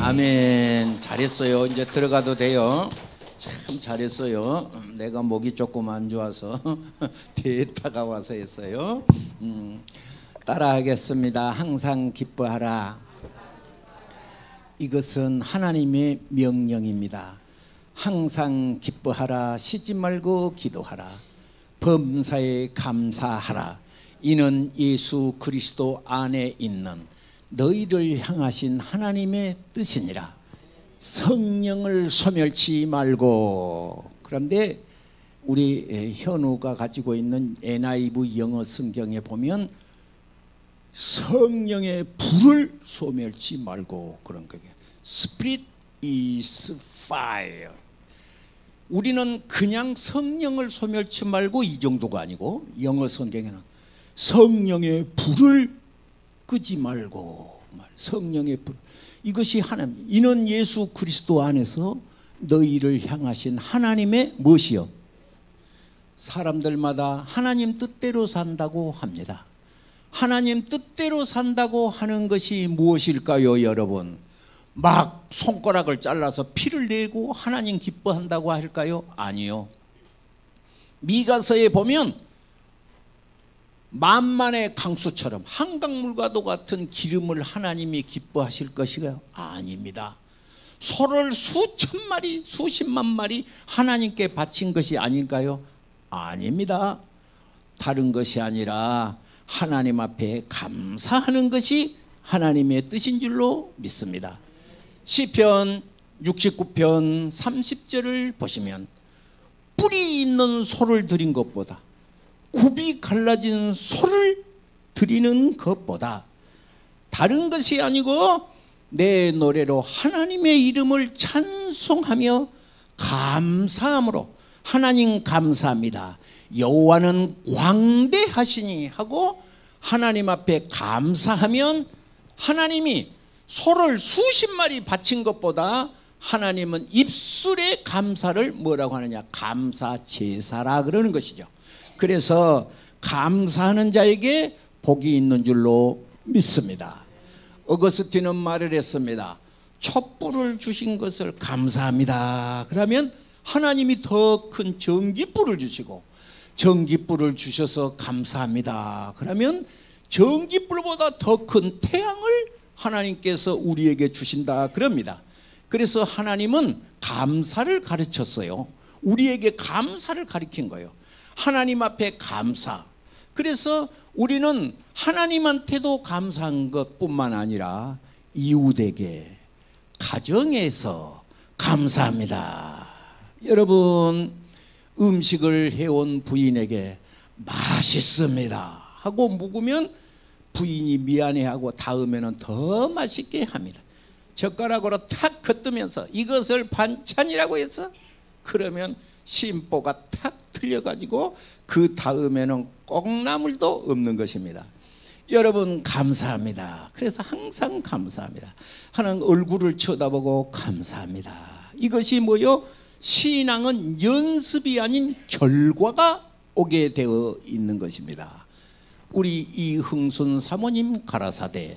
아멘. 잘했어요. 이제 들어가도 돼요. 참 잘했어요. 내가 목이 조금 안 좋아서 데이터가 와서 했어요. 따라하겠습니다. 항상 기뻐하라. 이것은 하나님의 명령입니다. 항상 기뻐하라. 쉬지 말고 기도하라. 범사에 감사하라. 이는 예수 그리스도 안에 있는 너희를 향하신 하나님의 뜻이니라. 성령을 소멸치 말고. 그런데 우리 현우가 가지고 있는 NIV 영어 성경에 보면 성령의 불을 소멸치 말고 그런 거예요. Spirit is fire. 우리는 그냥 성령을 소멸치 말고 이 정도가 아니고 영어 성경에는 성령의 불을 끄지 말고. 성령의 불. 이것이 하나님. 이는 예수 그리스도 안에서 너희를 향하신 하나님의 무엇이요? 사람들마다 하나님 뜻대로 산다고 합니다. 하나님 뜻대로 산다고 하는 것이 무엇일까요, 여러분? 막 손가락을 잘라서 피를 내고 하나님 기뻐한다고 할까요? 아니요. 미가서에 보면 만만의 강수처럼 한강물과도 같은 기름을 하나님이 기뻐하실 것이가 아닙니다. 소를 수천 마리 수십만 마리 하나님께 바친 것이 아닐까요? 아닙니다. 다른 것이 아니라 하나님 앞에 감사하는 것이 하나님의 뜻인 줄로 믿습니다. 시편 69편 30절을 보시면 뿔이 있는 소를 드린 것보다 굽이 갈라진 소를 드리는 것보다 다른 것이 아니고 내 노래로 하나님의 이름을 찬송하며 감사함으로 하나님 감사합니다. 여호와는 광대하시니 하고 하나님 앞에 감사하면 하나님이 소를 수십 마리 바친 것보다 하나님은 입술의 감사를 뭐라고 하느냐? 감사 제사라 그러는 것이죠. 그래서 감사하는 자에게 복이 있는 줄로 믿습니다. 어거스틴은 말을 했습니다. 촛불을 주신 것을 감사합니다. 그러면 하나님이 더 큰 전깃불을 주시고 전깃불을 주셔서 감사합니다. 그러면 전깃불보다 더 큰 태양을 하나님께서 우리에게 주신다 그럽니다. 그래서 하나님은 감사를 가르쳤어요. 우리에게 감사를 가르친 거예요. 하나님 앞에 감사. 그래서 우리는 하나님한테도 감사한 것뿐만 아니라 이웃에게, 가정에서 감사합니다. 여러분, 음식을 해온 부인에게 맛있습니다 하고 묵으면 부인이 미안해하고 다음에는 더 맛있게 합니다. 젓가락으로 탁 걷으면서 이것을 반찬이라고 해서 그러면 심보가 탁 틀려가지고 그 다음에는 콩나물도 없는 것입니다. 여러분, 감사합니다. 그래서 항상 감사합니다. 하나님 얼굴을 쳐다보고 감사합니다. 이것이 뭐요? 신앙은 연습이 아닌 결과가 오게 되어 있는 것입니다. 우리 이흥순 사모님 가라사대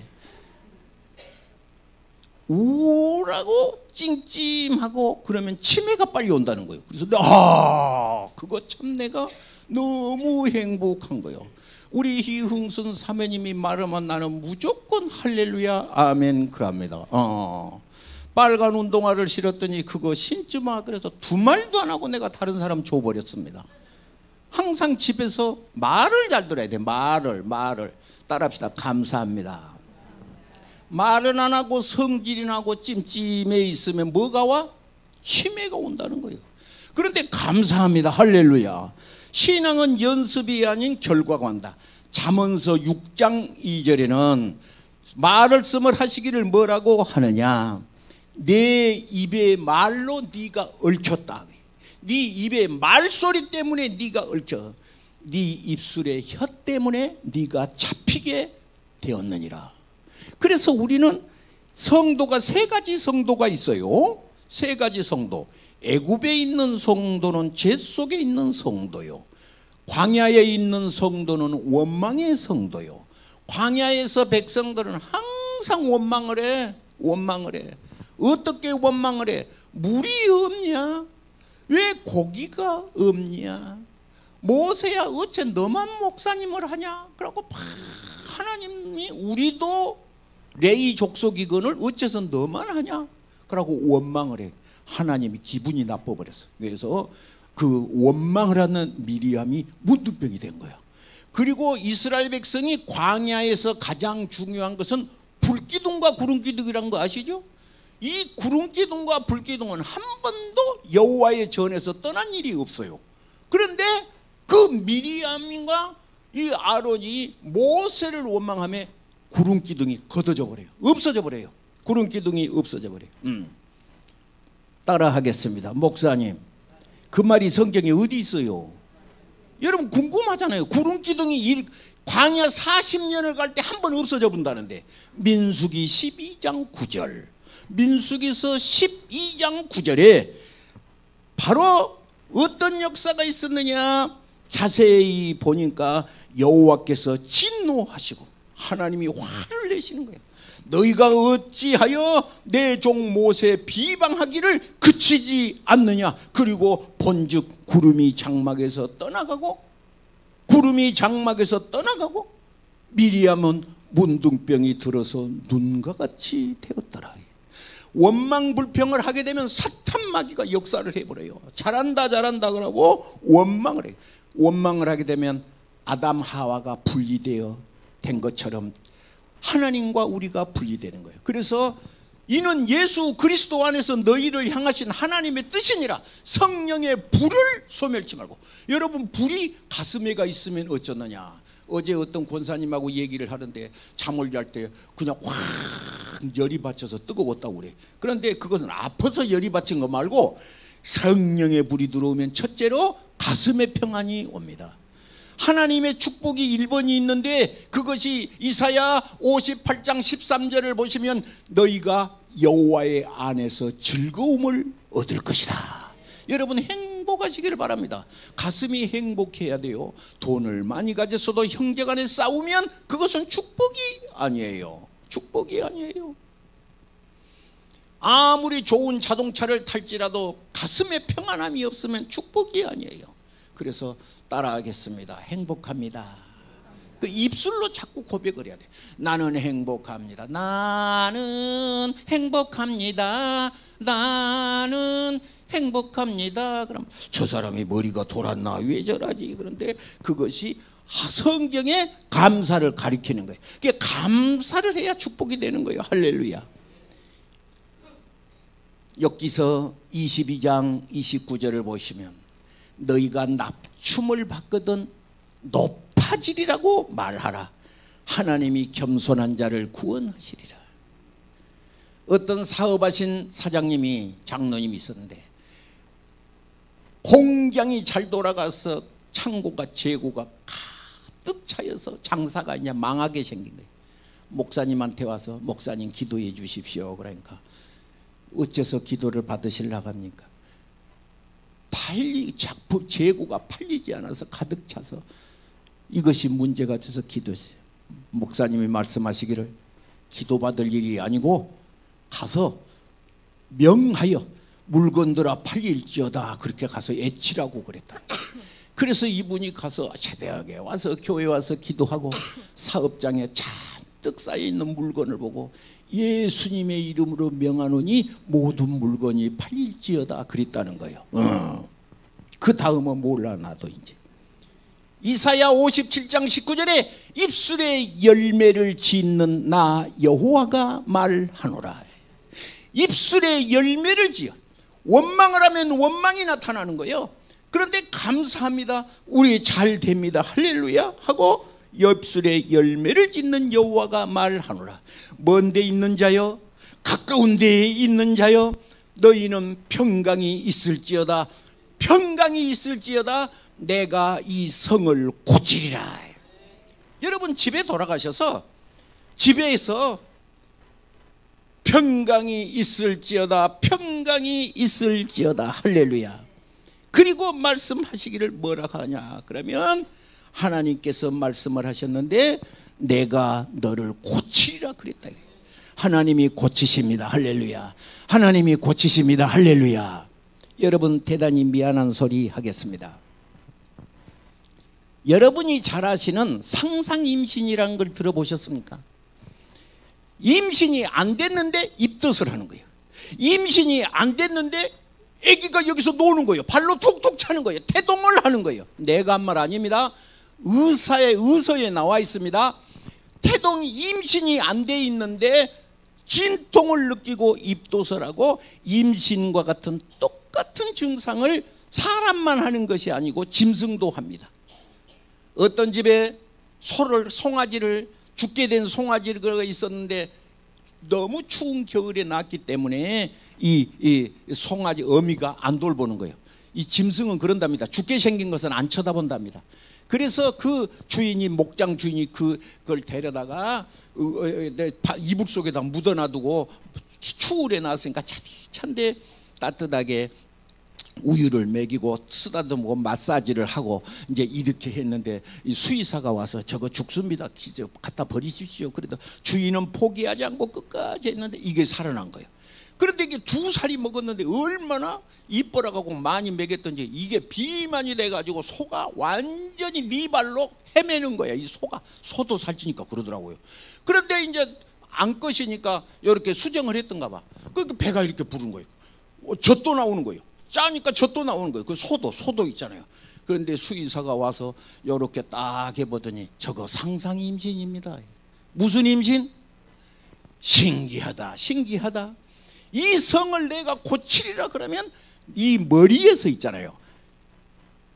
우울하고 찡찡하고 그러면 치매가 빨리 온다는 거예요. 그래서 그거 참 내가 너무 행복한 거예요. 우리 이흥순 사모님이 말하면 나는 무조건 할렐루야 아멘 그럽니다. 빨간 운동화를 신었더니 그거 신지 마 그래서 두 말도 안 하고 내가 다른 사람 줘버렸습니다. 항상 집에서 말을 잘 들어야 돼. 말을 따라합시다. 감사합니다. 말은 안 하고 성질이나 하고 찜찜해 있으면 뭐가 와? 치매가 온다는 거예요. 그런데 감사합니다. 할렐루야. 신앙은 연습이 아닌 결과가 온다. 잠언서 6장 2절에는 말씀을 하시기를 뭐라고 하느냐? 내 입의 말로 네가 얽혔다. 네 입의 말소리 때문에 네가 얽혀. 네 입술의 혀 때문에 네가 잡히게 되었느니라. 그래서 우리는 성도가 세 가지 성도가 있어요. 세 가지 성도. 애굽에 있는 성도는 죄 속에 있는 성도요. 광야에 있는 성도는 원망의 성도요. 광야에서 백성들은 항상 원망을 해. 어떻게 원망을 해? 물이 없냐? 왜 고기가 없냐? 모세야 어째 너만 목사님을 하냐? 그러고 하나님이 우리도 레위 족속이건을 어째서 너만 하냐? 그러고 원망을 해. 하나님이 기분이 나빠버렸어. 그래서 그 원망을 하는 미리암이 문둥병이 된 거야. 그리고 이스라엘 백성이 광야에서 가장 중요한 것은 불기둥과 구름기둥이라는 거 아시죠? 이 구름기둥과 불기둥은 한 번도 여호와의 전에서 떠난 일이 없어요. 그런데 그 미리암과 이 아론이 모세를 원망하며 구름기둥이 걷어져 버려요. 없어져 버려요. 구름기둥이 없어져 버려요. 따라 하겠습니다. 목사님, 그 말이 성경에 어디 있어요? 여러분 궁금하잖아요. 구름기둥이 광야 40년을 갈 때 한 번 없어져 본다는데, 민수기 12장 9절, 민수기서 12장 9절에 바로 어떤 역사가 있었느냐, 자세히 보니까 여호와께서 진노하시고 하나님이 화를 내시는 거예요. 너희가 어찌하여 내 종 모세 비방하기를 그치지 않느냐. 그리고 본즉 구름이 장막에서 떠나가고 미리암은 문둥병이 들어서 눈과 같이 되었더라. 원망 불평을 하게 되면 사탄 마귀가 역사를 해버려요. 잘한다 그러고 원망을 해요. 원망을 하게 되면 아담 하와가 분리되어 된 것처럼 하나님과 우리가 분리되는 거예요. 그래서 이는 예수 그리스도 안에서 너희를 향하신 하나님의 뜻이니라. 성령의 불을 소멸치 말고. 여러분, 불이 가슴에가 있으면 어쩌느냐. 어제 어떤 권사님하고 얘기를 하는데 잠을 잘 때 그냥 확 열이 받쳐서 뜨거웠다고 그래. 그런데 그것은 아파서 열이 받친 거 말고 성령의 불이 들어오면 첫째로 가슴에 평안이 옵니다. 하나님의 축복이 1번이 있는데 그것이 이사야 58장 13절을 보시면 너희가 여호와의 안에서 즐거움을 얻을 것이다. 여러분 행복하시기를 바랍니다. 가슴이 행복해야 돼요. 돈을 많이 가졌어도 형제간에 싸우면 그것은 축복이 아니에요. 축복이 아니에요. 아무리 좋은 자동차를 탈지라도 가슴에 평안함이 없으면 축복이 아니에요. 그래서 따라하겠습니다. 행복합니다. 그 입술로 자꾸 고백을 해야 돼. 나는 행복합니다. 나는 행복합니다. 나는 행복합니다. 그럼 저 사람이 머리가 돌았나 왜 저러지? 그런데 그것이 성경의 감사를 가리키는 거예요. 그게 감사를 해야 축복이 되는 거예요. 할렐루야. 욥기서 22장 29절을 보시면 너희가 납춤을 받거든 높아지리라고 말하라. 하나님이 겸손한 자를 구원하시리라. 어떤 사업하신 사장님이, 장로님이 있었는데 공장이 잘 돌아가서 창고가 재고가 가득 차여서 장사가 이제 망하게 생긴 거예요. 목사님한테 와서 목사님 기도해 주십시오. 그러니까 어째서 기도를 받으시려고 합니까? 재고가 팔리지 않아서 가득 차서 이것이 문제가 돼서 기도하세요. 목사님이 말씀하시기를 기도받을 일이 아니고 가서 명하여 물건들아 팔릴지어다 그렇게 가서 애치라고 그랬다. 그래서 이분이 가서 새벽에 와서 교회 와서 기도하고 사업장에 잔뜩 쌓여있는 물건을 보고 예수님의 이름으로 명하노니 모든 물건이 팔릴지어다 그랬다는 거예요. 그 다음은 몰라 나도 이제. 이사야 57장 19절에 입술에 열매를 짓는 나 여호와가 말하노라. 입술에 열매를 지어. 원망을 하면 원망이 나타나는 거예요. 그런데 감사합니다. 우리 잘 됩니다. 할렐루야 하고 입술에 열매를 짓는 여호와가 말하노라. 먼 데 있는 자여 가까운 데에 있는 자여 너희는 평강이 있을지어다. 평강이 있을지어다. 내가 이 성을 고치리라. 여러분 집에 돌아가셔서 집에서 평강이 있을지어다. 평강이 있을지어다. 할렐루야. 그리고 말씀하시기를 뭐라 하냐 그러면 하나님께서 말씀을 하셨는데 내가 너를 고치리라 그랬다. 하나님이 고치십니다. 할렐루야. 하나님이 고치십니다. 할렐루야. 여러분, 대단히 미안한 소리 하겠습니다. 여러분이 잘 아시는 상상 임신이라는 걸 들어보셨습니까? 임신이 안 됐는데 입덧을 하는 거예요. 임신이 안 됐는데 아기가 여기서 노는 거예요. 발로 톡톡 차는 거예요. 태동을 하는 거예요. 내가 한 말 아닙니다. 의서에 나와 있습니다. 태동이 임신이 안 돼 있는데 진통을 느끼고 입덧을 하고, 임신과 같은 똑같은 증상을 사람만 하는 것이 아니고 짐승도 합니다. 어떤 집에 송아지를 죽게 된 송아지가 있었는데 너무 추운 겨울에 낳았기 때문에 이 송아지 어미가 안 돌보는 거예요. 이 짐승은 그런답니다. 죽게 생긴 것은 안 쳐다본답니다. 그래서 그 주인이, 목장 주인이 그걸 데려다가 이불 속에다 묻어놔두고 추울에 나왔으니까 찬데 따뜻하게 우유를 먹이고 쓰다듬고 마사지를 하고 이제 이렇게 했는데, 이 수의사가 와서 저거 죽습니다, 갖다 버리십시오. 그래도 주인은 포기하지 않고 끝까지 했는데 이게 살아난 거예요. 그런데 이게 2살이 먹었는데 얼마나 이뻐라가고 많이 먹였던지 이게 비만이 돼가지고 소가 완전히 네 발로 헤매는 거야. 이 소도 살찌니까 그러더라고요. 그런데 이제 안 것이니까 이렇게 수정을 했던가 봐. 그러니까 배가 이렇게 부른 거예요. 젖도 나오는 거예요. 짜니까 젖도 나오는 거예요. 그 소도 있잖아요. 그런데 수의사가 와서 이렇게 딱 해보더니 저거 상상 임신입니다. 무슨 임신? 신기하다, 신기하다. 이 성을 내가 고치리라 그러면 이 머리에서 있잖아요,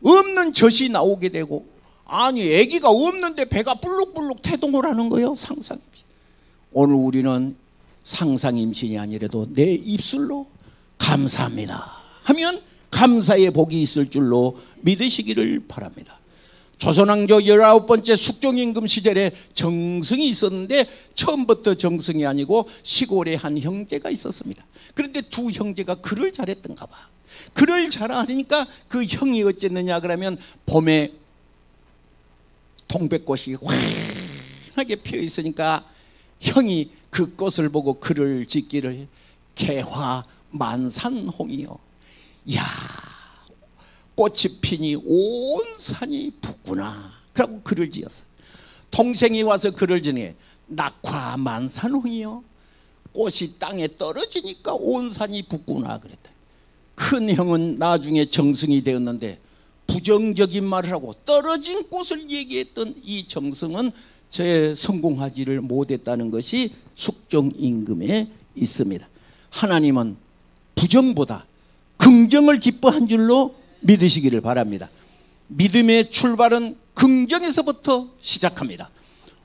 없는 젖이 나오게 되고, 아니 아기가 없는데 배가 불룩불룩 태동을 하는 거예요. 상상 임신. 오늘 우리는 상상 임신이 아니라도 내 입술로 감사합니다 하면 감사의 복이 있을 줄로 믿으시기를 바랍니다. 조선왕조 19번째 숙종임금 시절에 정승이 있었는데 처음부터 정승이 아니고 시골에 한 형제가 있었습니다. 그런데 두 형제가 글을 잘했던가 봐. 글을 잘하니까 그 형이 어쨌느냐 그러면 봄에 동백꽃이 환하게 피어 있으니까 형이 그 꽃을 보고 글을 짓기를 개화만산홍이요, 야 꽃이 피니 온 산이 붓구나, 그러고 글을 지었어. 동생이 와서 글을 지니 낙화만산홍이요, 꽃이 땅에 떨어지니까 온 산이 붓구나 그랬다. 큰 형은 나중에 정승이 되었는데 부정적인 말을 하고 떨어진 꽃을 얘기했던 이 정승은 성공하지를 못했다는 것이 숙종임금에 있습니다. 하나님은 부정보다 긍정을 기뻐한 줄로 믿으시기를 바랍니다. 믿음의 출발은 긍정에서부터 시작합니다.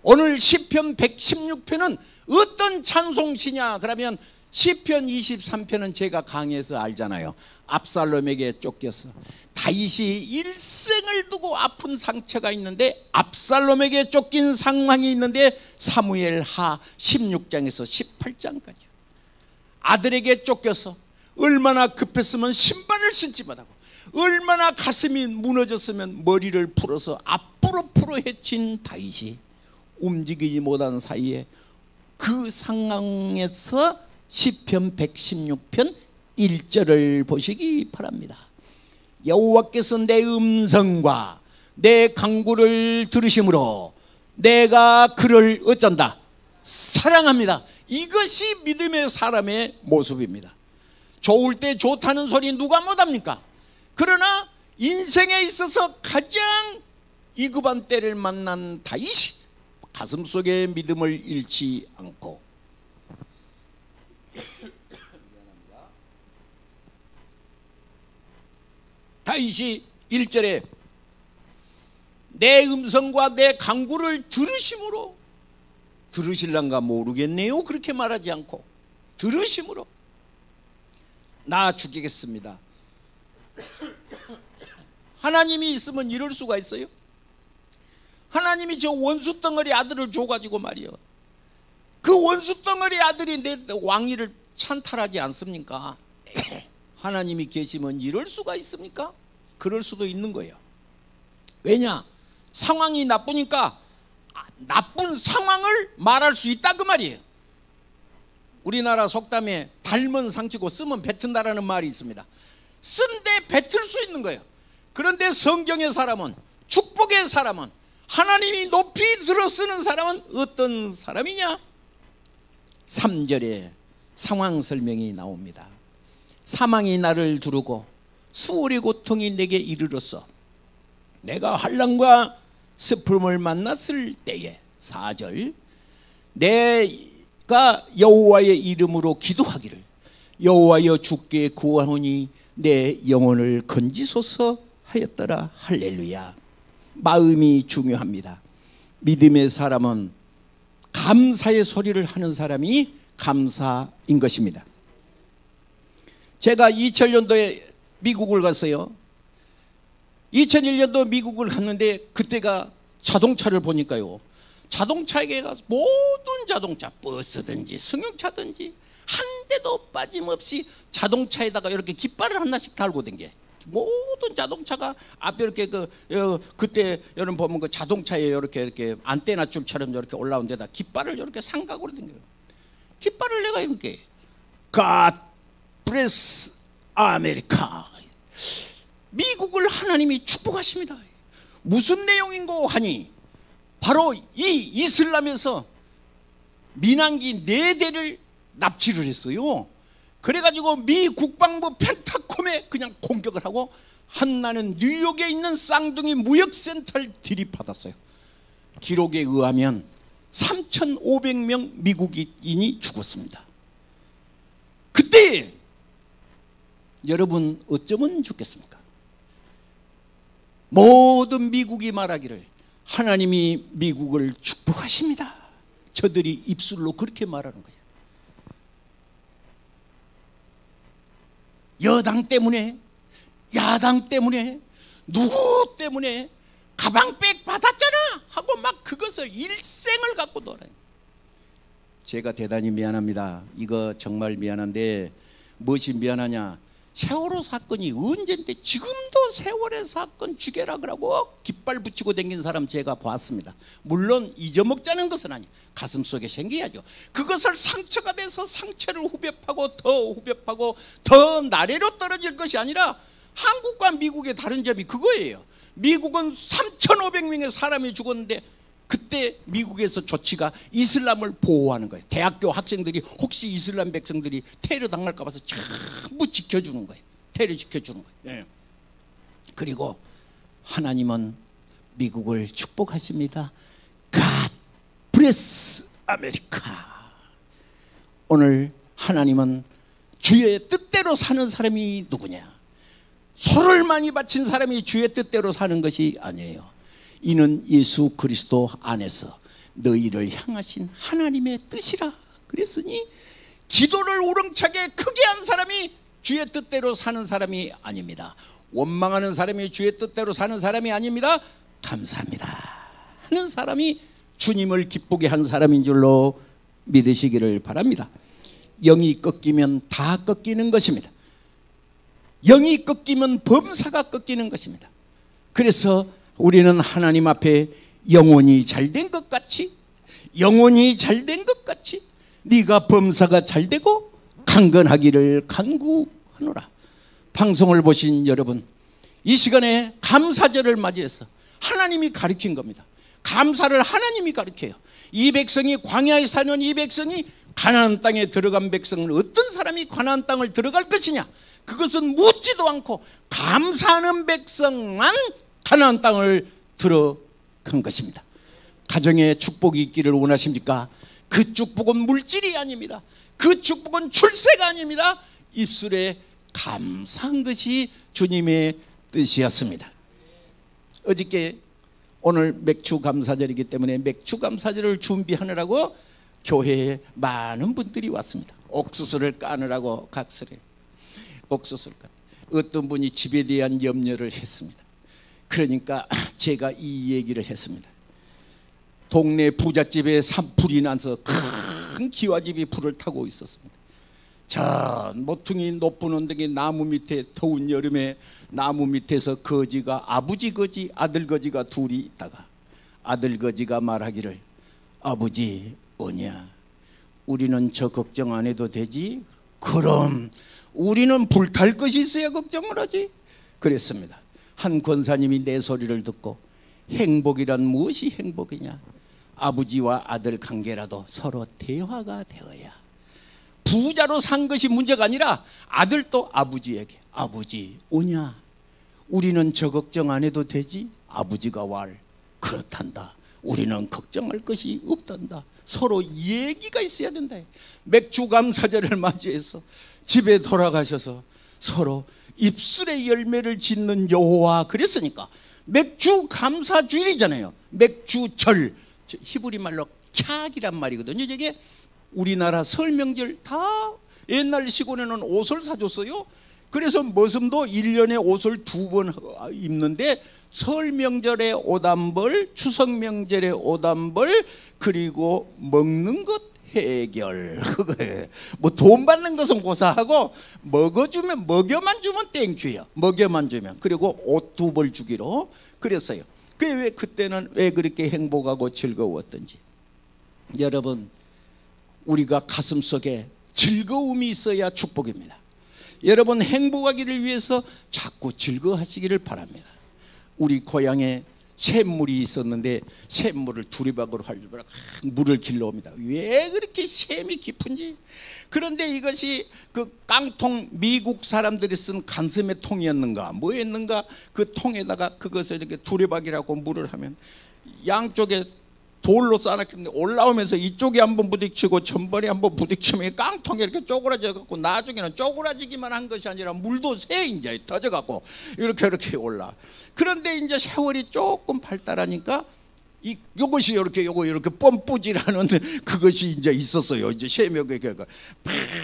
오늘 시편 116편은 어떤 찬송시냐 그러면 시편 23편은 제가 강의해서 알잖아요. 압살롬에게 쫓겼어. 다윗이 일생을 두고 아픈 상처가 있는데 압살롬에게 쫓긴 상황이 있는데 사무엘하 16장에서 18장까지 아들에게 쫓겨서 얼마나 급했으면 신발을 신지 못하고 얼마나 가슴이 무너졌으면 머리를 풀어서 앞으로 헤친 다윗이 움직이지 못한 사이에 그 상황에서 시편 116편 1절을 보시기 바랍니다. 여호와께서 내 음성과 내 간구를 들으심으로 내가 그를 어쩐다? 사랑합니다. 이것이 믿음의 사람의 모습입니다. 좋을 때 좋다는 소리 누가 못합니까? 그러나 인생에 있어서 가장 이급한 때를 만난 다윗이 가슴속에 믿음을 잃지 않고 다윗이 1절에 내 음성과 내 간구를 들으심으로, 들으실란가 모르겠네요 그렇게 말하지 않고 들으심으로 나 죽이겠습니다. 하나님이 있으면 이럴 수가 있어요? 하나님이 저 원수 덩어리 아들을 줘가지고 말이요, 그 원수 덩어리 아들이 내 왕위를 찬탈하지 않습니까? 하나님이 계시면 이럴 수가 있습니까? 그럴 수도 있는 거예요. 왜냐? 상황이 나쁘니까 나쁜 상황을 말할 수 있다 그 말이에요. 우리나라 속담에 닮은 상치고 쓰면 뱉은다라는 말이 있습니다. 쓴데 뱉을 수 있는 거예요. 그런데 성경의 사람은, 축복의 사람은, 하나님이 높이 들어 쓰는 사람은 어떤 사람이냐? 3절에 상황 설명이 나옵니다. 사망이 나를 두르고 수월의 고통이 내게 이르렀어. 내가 환난과 슬픔을 만났을 때에 4절 내가 여호와의 이름으로 기도하기를 여호와여 주께 구하노니 내 영혼을 건지소서 하였더라. 할렐루야. 마음이 중요합니다. 믿음의 사람은 감사의 소리를 하는 사람이 감사인 것입니다. 제가 2000년도에 미국을 갔어요. 2001년도 미국을 갔는데 그때가 자동차를 보니까요, 자동차에 가서 모든 자동차, 버스든지 승용차든지 한 대도 빠짐없이 자동차에다가 이렇게 깃발을 하나씩 달고 댕겨. 모든 자동차가 앞에 이렇게 그때 여러분 보면 그 자동차에 이렇게 안테나 줄처럼 이렇게 올라온 데다 깃발을 이렇게 삼각으로 댕겨요. 깃발을 내가 이렇게 God bless America, 미국을 하나님이 축복하십니다. 무슨 내용인고 하니 바로 이 이슬람에서 민항기 4대를 납치를 했어요. 그래가지고 미 국방부 펜타콤에 그냥 공격을 하고 한나는 뉴욕에 있는 쌍둥이 무역센터를 들이받았어요. 기록에 의하면 3,500명 미국인이 죽었습니다. 그때 여러분 어쩌면 죽겠습니까? 모든 미국이 말하기를 하나님이 미국을 축복하십니다. 저들이 입술로 그렇게 말하는 거예요. 여당 때문에, 야당 때문에, 누구 때문에 가방백 받았잖아 하고 막 그것을 일생을 갖고 놀아요. 제가 대단히 미안합니다. 이거 정말 미안한데 무엇이 미안하냐? 세월호 사건이 언젠데 지금도 세월의 사건 죽여라 그러고 깃발 붙이고 다니는 사람 제가 봤습니다. 물론 잊어먹자는 것은 아니에요. 가슴속에 생겨야죠. 그것을 상처가 돼서 상처를 후벼파고 더 후벼파고 더 나래로 떨어질 것이 아니라 한국과 미국의 다른 점이 그거예요. 미국은 3,500명의 사람이 죽었는데 그때 미국에서 조치가 이슬람을 보호하는 거예요. 대학교 학생들이 혹시 이슬람 백성들이 테러 당할까 봐서 전부 지켜주는 거예요. 테러 지켜주는 거예요. 네. 그리고 하나님은 미국을 축복하십니다. God bless America. 오늘 하나님은 주의 뜻대로 사는 사람이 누구냐? 소를 많이 바친 사람이 주의 뜻대로 사는 것이 아니에요. 이는 예수 그리스도 안에서 너희를 향하신 하나님의 뜻이라 그랬으니 기도를 우렁차게 크게 한 사람이 주의 뜻대로 사는 사람이 아닙니다. 원망하는 사람이 주의 뜻대로 사는 사람이 아닙니다. 감사합니다 하는 사람이 주님을 기쁘게 한 사람인 줄로 믿으시기를 바랍니다. 영이 꺾이면 다 꺾이는 것입니다. 영이 꺾이면 범사가 꺾이는 것입니다. 그래서 우리는 하나님 앞에 영혼이 잘된 것 같이, 영혼이 잘된 것 같이 네가 범사가 잘되고 강건하기를 간구하노라. 방송을 보신 여러분, 이 시간에 감사절을 맞이해서 하나님이 가르친 겁니다. 감사를 하나님이 가르쳐요. 이 백성이 광야에 사는 이 백성이 가나안 땅에 들어간 백성은 어떤 사람이 가나안 땅을 들어갈 것이냐, 그것은 묻지도 않고 감사하는 백성만 가나안 땅을 들어간 것입니다. 가정에 축복이 있기를 원하십니까? 그 축복은 물질이 아닙니다. 그 축복은 출세가 아닙니다. 입술에 감사한 것이 주님의 뜻이었습니다. 어저께 오늘 맥주 감사절이기 때문에 맥주 감사절을 준비하느라고 교회에 많은 분들이 왔습니다. 옥수수를 까느라고 각설해. 옥수수를 까. 어떤 분이 집에 대한 염려를 했습니다. 그러니까 제가 이 얘기를 했습니다. 동네 부잣집에 산불이 나서 큰 기와집이 불을 타고 있었습니다. 저 모퉁이 높은 언덕에 나무 밑에 더운 여름에 나무 밑에서 거지가, 아버지 거지 아들 거지가 둘이 있다가 아들 거지가 말하기를 아버지 어냐, 우리는 저 걱정 안 해도 되지. 그럼 우리는 불탈 것이 있어야 걱정을 하지. 그랬습니다. 한 권사님이 내 소리를 듣고 행복이란 무엇이 행복이냐, 아버지와 아들 관계라도 서로 대화가 되어야. 부자로 산 것이 문제가 아니라 아들도 아버지에게 아버지 오냐, 우리는 저 걱정 안 해도 되지. 아버지가 왈 그렇단다. 우리는 걱정할 것이 없단다. 서로 얘기가 있어야 된다. 맥주 감사절을 맞이해서 집에 돌아가셔서 서로 입술의 열매를 짓는 여호와 그랬으니까 맥주 감사 주일이잖아요. 맥주절, 히브리 말로 캬기란 말이거든요. 이게 우리나라 설 명절 다 옛날 시골에는 옷을 사줬어요. 그래서 머슴도 1년에 옷을 2번 입는데 설 명절에 옷 한 벌, 추석 명절에 옷 한 벌, 그리고 먹는 것 해결. 뭐 돈 받는 것은 고사하고 먹어주면, 먹여만 주면 땡큐야. 먹여만 주면. 그리고 옷 2벌 주기로 그랬어요. 왜 그때는 왜 그렇게 행복하고 즐거웠던지. 여러분, 우리가 가슴속에 즐거움이 있어야 축복입니다. 여러분, 행복하기를 위해서 자꾸 즐거워하시기를 바랍니다. 우리 고향에 샘물이 있었는데 샘물을 두리박으로 할려고 물을 길러옵니다. 왜 그렇게 샘이 깊은지. 그런데 이것이 그 깡통, 미국 사람들이 쓴 간섬의 통이었는가 뭐였는가, 그 통에다가 그것을 이렇게 두리박이라고 물을 하면 양쪽에 돌로 쌓아놨는데 올라오면서 이쪽에 한번 부딪히고 전번에 한번 부딪히면 깡통이 이렇게 쪼그라져 갖고 나중에는 쪼그라지기만 한 것이 아니라 물도 새 이제 터져 갖고 이렇게 올라. 그런데 이제 세월이 조금 발달하니까 이것이 이렇게 뻔뿌지라는 그것이 이제 있었어요. 이제 샘역에 막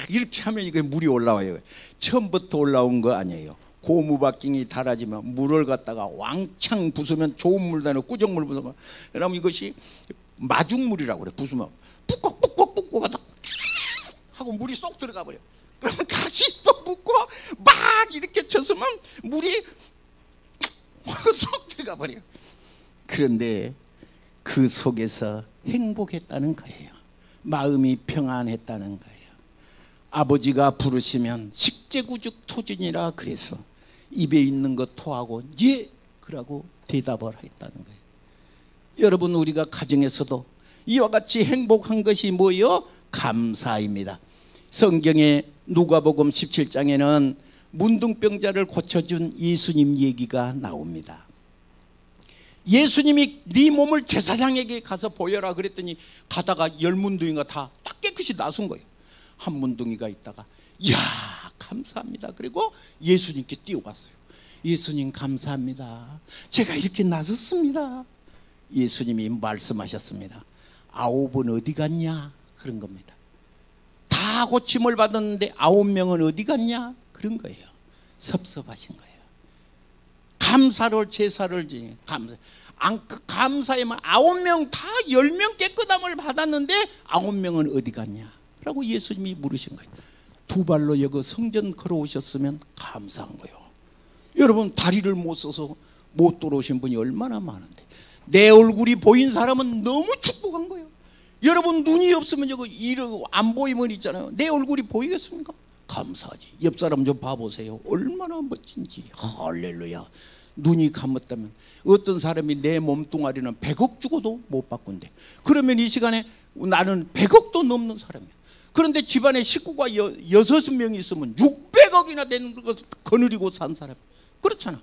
이렇게 하면 이게 물이 올라와요. 처음부터 올라온 거 아니에요. 고무박갱이 달아지면 물을 갖다가 왕창 부수면 좋은 물도 아니고 꾸정물 부수면, 그러면 이것이 마중물이라고 그래. 부수면 뿍꺽 하다 하고 물이 쏙 들어가 버려. 그러면 다시 또 붓고 막 이렇게 쳤으면 물이 쏙 들어가 버려. 그런데 그 속에서 행복했다는 거예요. 마음이 평안했다는 거예요. 아버지가 부르시면 식재구죽 토진이라 그래서 입에 있는 거 토하고 예 그러고 대답을 했다는 거예요. 여러분, 우리가 가정에서도 이와 같이 행복한 것이 뭐예요? 감사입니다. 성경에 누가복음 17장에는 문둥병자를 고쳐준 예수님 얘기가 나옵니다. 예수님이 네 몸을 제사장에게 가서 보여라 그랬더니 가다가 10문둥이가 다 딱 깨끗이 나선 거예요. 한 문둥이가 있다가 이야 감사합니다. 그리고 예수님께 뛰어갔어요. 예수님 감사합니다. 제가 이렇게 나섰습니다. 예수님이 말씀하셨습니다. 9은 어디 갔냐? 그런 겁니다. 다 고침을 받았는데 9명은 어디 갔냐? 그런 거예요. 섭섭하신 거예요. 감사를 제사를 지니 감사에만 9명 다 10명 깨끗함을 받았는데 9명은 어디 갔냐? 라고 예수님이 물으신 거예요. 2발로 여기 성전 걸어오셨으면 감사한 거예요. 여러분, 다리를 못 써서 못 들어오신 분이 얼마나 많은데 내 얼굴이 보인 사람은 너무 축복한 거예요. 여러분, 눈이 없으면 저거 안 보이면 있잖아요. 내 얼굴이 보이겠습니까? 감사하지. 옆 사람 좀 봐보세요. 얼마나 멋진지. 할렐루야. 눈이 감았다면 어떤 사람이 내 몸뚱아리는 100억 주고도 못 바꾼대. 그러면 이 시간에 나는 100억도 넘는 사람이야. 그런데 집안에 식구가 6명이 있으면 600억이나 되는 것을 거느리고 산 사람. 그렇잖아.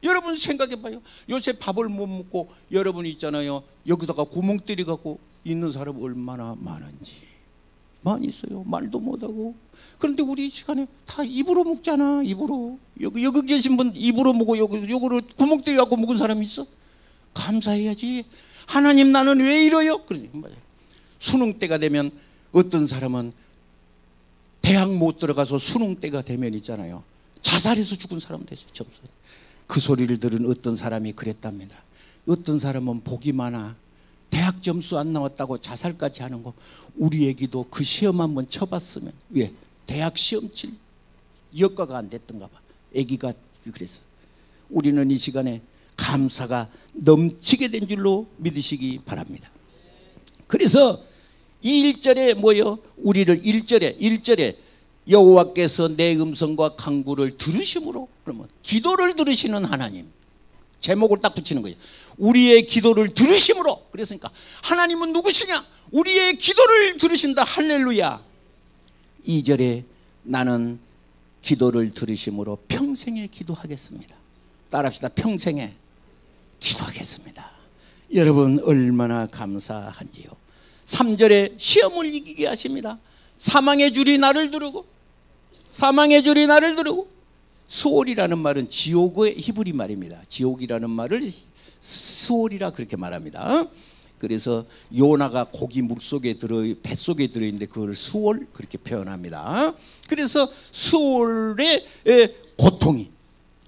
여러분 생각해봐요. 요새 밥을 못 먹고 여러분 있잖아요. 여기다가 구멍 때리 갖고 있는 사람 얼마나 많은지. 많이 있어요. 말도 못하고. 그런데 우리 이 시간에 다 입으로 먹잖아. 입으로. 여기 계신 분 입으로 먹고 요거로 구멍 때려 갖고 먹은 사람이 있어? 감사해야지. 하나님 나는 왜 이러요? 그러지. 수능 때가 되면 어떤 사람은 대학 못 들어가서 수능 때가 되면 있잖아요. 자살해서 죽은 사람도 있어요. 접수. 그 소리를 들은 어떤 사람이 그랬답니다. 어떤 사람은 복이 많아. 대학 점수 안 나왔다고 자살까지 하는 거. 우리 애기도 그 시험 한번 쳐봤으면. 왜? 대학 시험 칠 여과가 안 됐던가 봐. 애기가 그래서. 우리는 이 시간에 감사가 넘치게 된 줄로 믿으시기 바랍니다. 그래서 이 1절에 뭐요? 우리를 1절에 여호와께서 내 음성과 간구를 들으심으로, 그러면 기도를 들으시는 하나님, 제목을 딱 붙이는 거예요. 우리의 기도를 들으심으로. 그랬으니까 하나님은 누구시냐? 우리의 기도를 들으신다. 할렐루야. 2절에 나는 기도를 들으심으로 평생에 기도하겠습니다. 따라합시다. 평생에 기도하겠습니다. 여러분 얼마나 감사한지요. 3절에 시험을 이기게 하십니다. 사망의 줄이 나를 두르고, 사망의 줄이 나를 두르고. 수올이라는 말은 지옥의 히브리 말입니다. 지옥이라는 말을 수올이라 그렇게 말합니다. 그래서 요나가 고기 물속에 뱃속에 들어있는데 그걸 수올 그렇게 표현합니다. 그래서 수올의 고통이,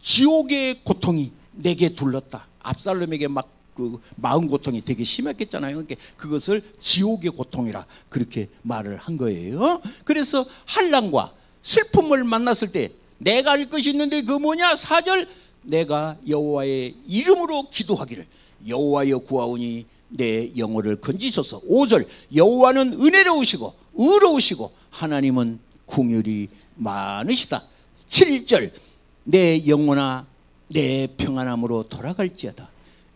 지옥의 고통이 내게 둘렀다. 압살롬에게 막 그 마음 고통이 되게 심했겠잖아요. 그러니까 그것을 지옥의 고통이라 그렇게 말을 한 거예요. 그래서 환난과 슬픔을 만났을 때 내가 할 것이 있는데 그 뭐냐? 4절, 내가 여호와의 이름으로 기도하기를 여호와여 구하오니 내 영혼을 건지소서. 5절, 여호와는 은혜로우시고 의로우시고 하나님은 긍휼이 많으시다. 7절, 내 영혼아 내 평안함으로 돌아갈지어다.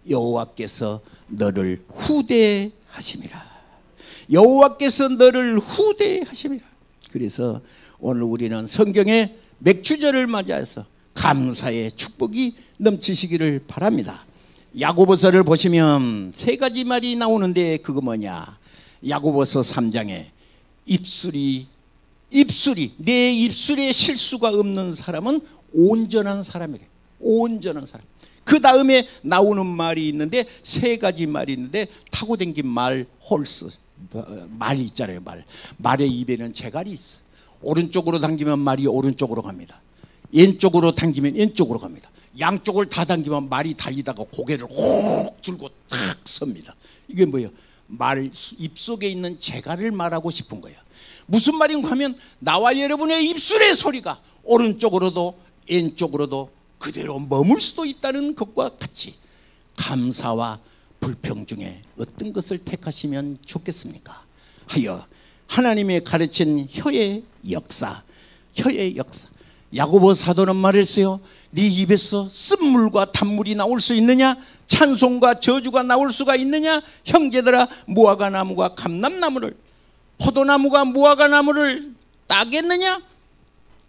여호와께서 너를 후대하심이라. 여호와께서 너를 후대하심이라. 그래서 오늘 우리는 성경의 맥주절을 맞이해서 감사의 축복이 넘치시기를 바랍니다. 야고보서를 보시면 세 가지 말이 나오는데 그거 뭐냐? 야고보서 3장에 입술이 내 입술에 실수가 없는 사람은 온전한 사람이래. 온전한 사람. 그 다음에 나오는 말이 있는데 세 가지 말이 있는데 타고 댕긴 말, 홀스, 말이 있잖아요. 말의 입에는 재갈이 있어. 오른쪽으로 당기면 말이 오른쪽으로 갑니다. 왼쪽으로 당기면 왼쪽으로 갑니다. 양쪽을 다 당기면 말이 달리다가 고개를 혹 들고 탁 섭니다. 이게 뭐예요? 말 입속에 있는 재갈을 말하고 싶은 거예요. 무슨 말인가 하면 나와 여러분의 입술의 소리가 오른쪽으로도 왼쪽으로도 그대로 머물 수도 있다는 것과 같이 감사와 불평 중에 어떤 것을 택하시면 좋겠습니까? 하여 하나님의 가르친 혀의 역사. 야고보 사도는 말했어요. 네 입에서 쓴물과 단물이 나올 수 있느냐? 찬송과 저주가 나올 수가 있느냐? 형제들아, 무화과 나무가 감람나무를, 포도나무가 무화과 나무를 따겠느냐?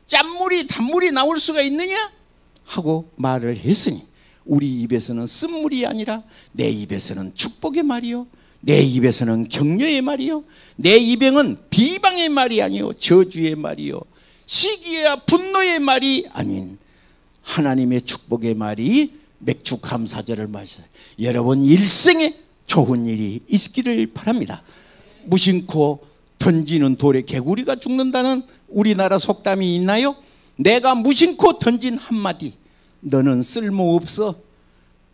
짠물이 단물이 나올 수가 있느냐? 하고 말을 했으니 우리 입에서는 쓴물이 아니라 내 입에서는 축복의 말이요, 내 입에서는 격려의 말이요, 내 입에는 비방의 말이 아니요 저주의 말이요 시기와 분노의 말이 아닌 하나님의 축복의 말이 맥주 감사절을 마셔요. 여러분 일생에 좋은 일이 있기를 바랍니다. 무심코 던지는 돌에 개구리가 죽는다는 우리나라 속담이 있나요? 내가 무심코 던진 한마디, 너는 쓸모없어,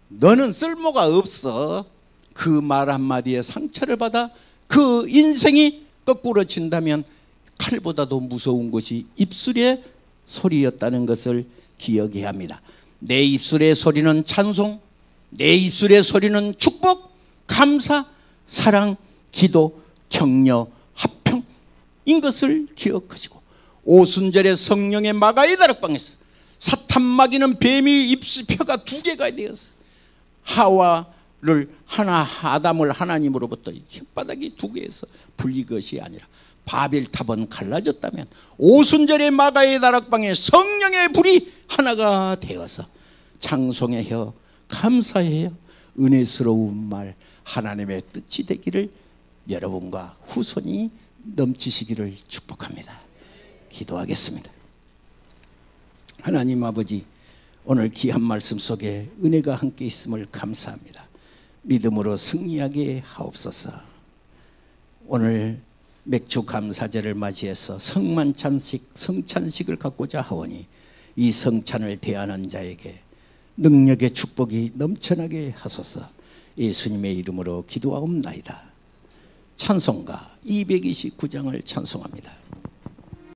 너는 쓸모가 없어, 그 말 한마디에 상처를 받아 그 인생이 거꾸러진다면 칼보다도 무서운 것이 입술의 소리였다는 것을 기억해야 합니다. 내 입술의 소리는 찬송, 내 입술의 소리는 축복, 감사, 사랑, 기도, 격려, 합평인 것을 기억하시고, 오순절에 성령의 마가의 다락방에서 사탄 마귀는 뱀이 입술표가 2개가 되어서 아담을 하나님으로부터 혓바닥이 2개에서 불린 것이 아니라 바벨탑은 갈라졌다면 오순절의 마가의 다락방에 성령의 불이 하나가 되어서 찬송해요, 감사해요, 은혜스러운 말, 하나님의 뜻이 되기를 여러분과 후손이 넘치시기를 축복합니다. 기도하겠습니다. 하나님 아버지, 오늘 귀한 말씀 속에 은혜가 함께 있음을 감사합니다. 믿음으로 승리하게 하옵소서. 오늘 맥주 감사제를 맞이해서 성찬식을 갖고자 하오니 이 성찬을 대하는 자에게 능력의 축복이 넘쳐나게 하소서. 예수님의 이름으로 기도하옵나이다. 찬송가 229장을 찬송합니다.